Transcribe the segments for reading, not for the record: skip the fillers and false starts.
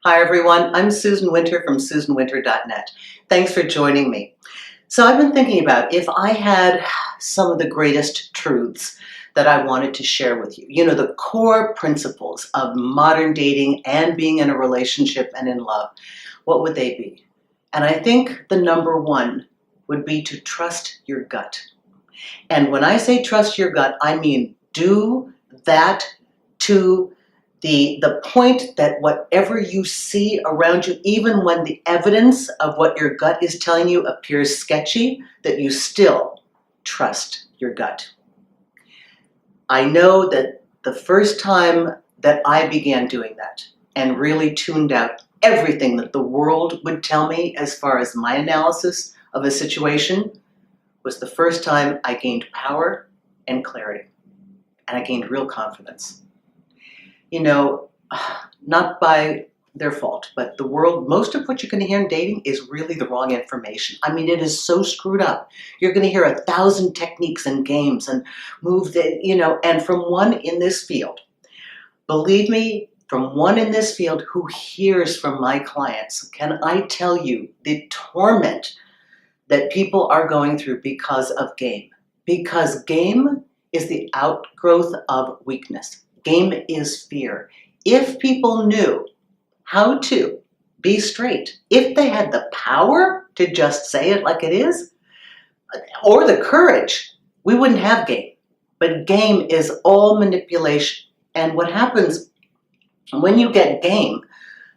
Hi everyone, I'm Susan Winter from susanwinter.net. Thanks for joining me. So I've been thinking about if I had some of the greatest truths that I wanted to share with you. You know, the core principles of modern dating and being in a relationship and in love, what would they be? And I think the number one would be to trust your gut. And when I say trust your gut, I mean do that to the point that whatever you see around you, even when the evidence of what your gut is telling you appears sketchy, that you still trust your gut. I know that the first time that I began doing that and really tuned out everything that the world would tell me as far as my analysis of a situation was the first time I gained power and clarity, and I gained real confidence. You know, not by their fault, but the world, most of what you're going to hear in dating is really the wrong information. I mean, it is so screwed up. You're going to hear 1,000 techniques and games and move that, and from one in this field, believe me, from one in this field who hears from my clients, can I tell you the torment that people are going through because of game? Because game is the outgrowth of weakness. Game is fear. If people knew how to be straight, if they had the power to just say it like it is, or the courage, we wouldn't have game. But game is all manipulation. And what happens when you get game,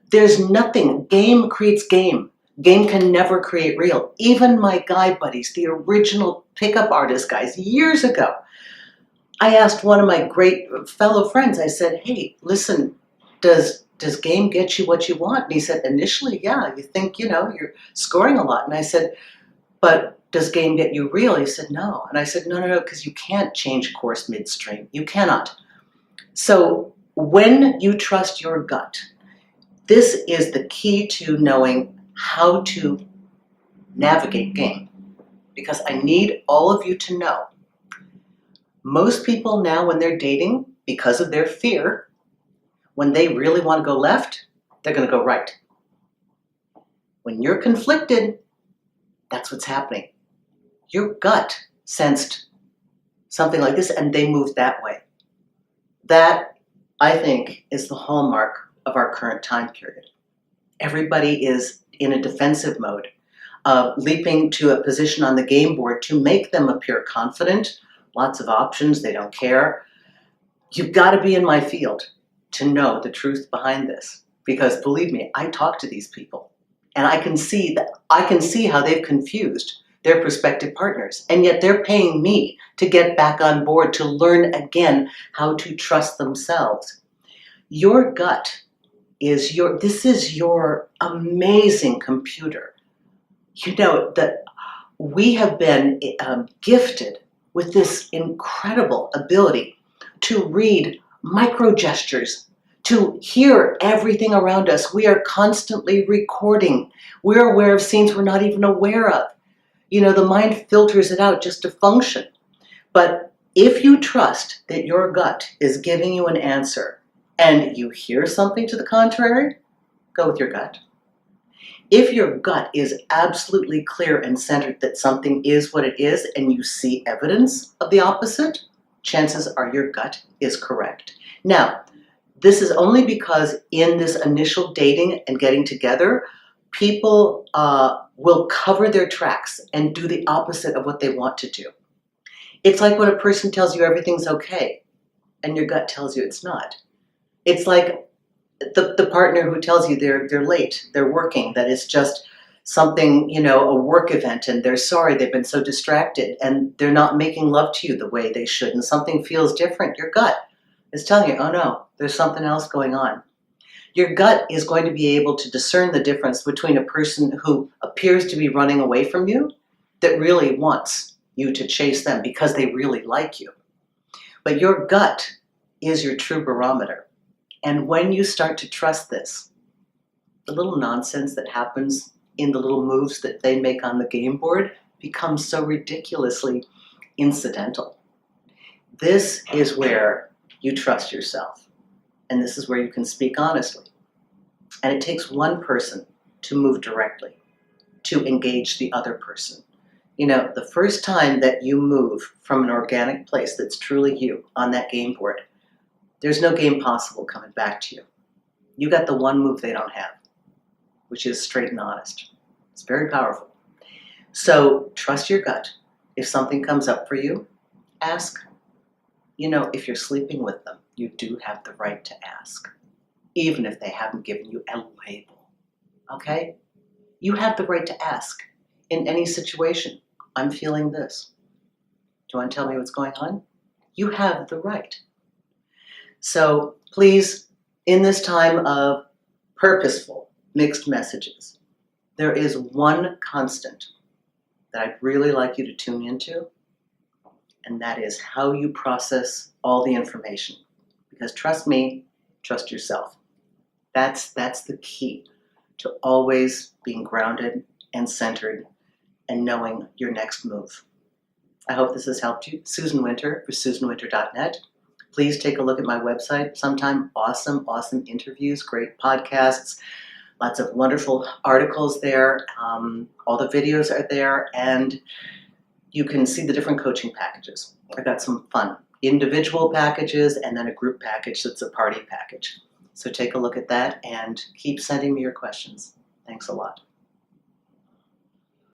there's nothing. Game creates game. Game can never create real. Even my guy buddies, the original pickup artist guys years ago, I asked one of my great fellow friends, I said, hey, listen, does game get you what you want? And he said, initially, yeah, you think, you're scoring a lot. And I said, but does game get you real? He said, no. And I said, no, because you can't change course midstream. You cannot. So when you trust your gut, this is the key to knowing how to navigate game. Because I need all of you to know, most people now when they're dating, because of their fear, when they really want to go left, they're going to go right. When you're conflicted, that's what's happening. Your gut sensed something like this and they moved that way. That, I think, is the hallmark of our current time period. Everybody is in a defensive mode, leaping to a position on the game board to make them appear confident. Lots of options, they don't care. You've got to be in my field to know the truth behind this. Because believe me, I talk to these people and I can see how they've confused their prospective partners. And yet they're paying me to get back on board to learn again how to trust themselves. Your gut is this is your amazing computer. You know that we have been gifted with this incredible ability to read micro gestures, to hear everything around us. We are constantly recording. We're aware of scenes we're not even aware of. The mind filters it out just to function. But if you trust that your gut is giving you an answer and you hear something to the contrary, go with your gut. If your gut is absolutely clear and centered that something is what it is and you see evidence of the opposite, chances are your gut is correct. Now, this is only because in this initial dating and getting together, people will cover their tracks and do the opposite of what they want to do. It's like when a person tells you everything's okay and your gut tells you it's not. It's like the partner who tells you they're late, they're working, that it's just something, a work event, and they're sorry, they've been so distracted, and they're not making love to you the way they should, and something feels different. Your gut is telling you, oh no, there's something else going on. Your gut is going to be able to discern the difference between a person who appears to be running away from you that really wants you to chase them because they really like you. But your gut is your true barometer. And when you start to trust this, the little nonsense that happens in the little moves that they make on the game board becomes so ridiculously incidental. This is where you trust yourself. And this is where you can speak honestly. And it takes one person to move directly, to engage the other person. You know, the first time that you move from an organic place that's truly you on that game board, there's no game possible coming back to you. You got the one move they don't have, which is straight and honest. It's very powerful. So trust your gut. If something comes up for you, ask. You know, if you're sleeping with them, you do have the right to ask, even if they haven't given you a label. Okay? You have the right to ask in any situation. I'm feeling this. Do you want to tell me what's going on? You have the right. So please, in this time of purposeful mixed messages, there is one constant that I'd really like you to tune into, and that is how you process all the information. Because trust me, trust yourself. That's the key to always being grounded and centered and knowing your next move. I hope this has helped you. Susan Winter for SusanWinter.net. Please take a look at my website sometime. Awesome interviews, great podcasts, lots of wonderful articles there. All the videos are there, and you can see the different coaching packages. I got some fun individual packages and then a group package that's a party package. So take a look at that and keep sending me your questions. Thanks a lot.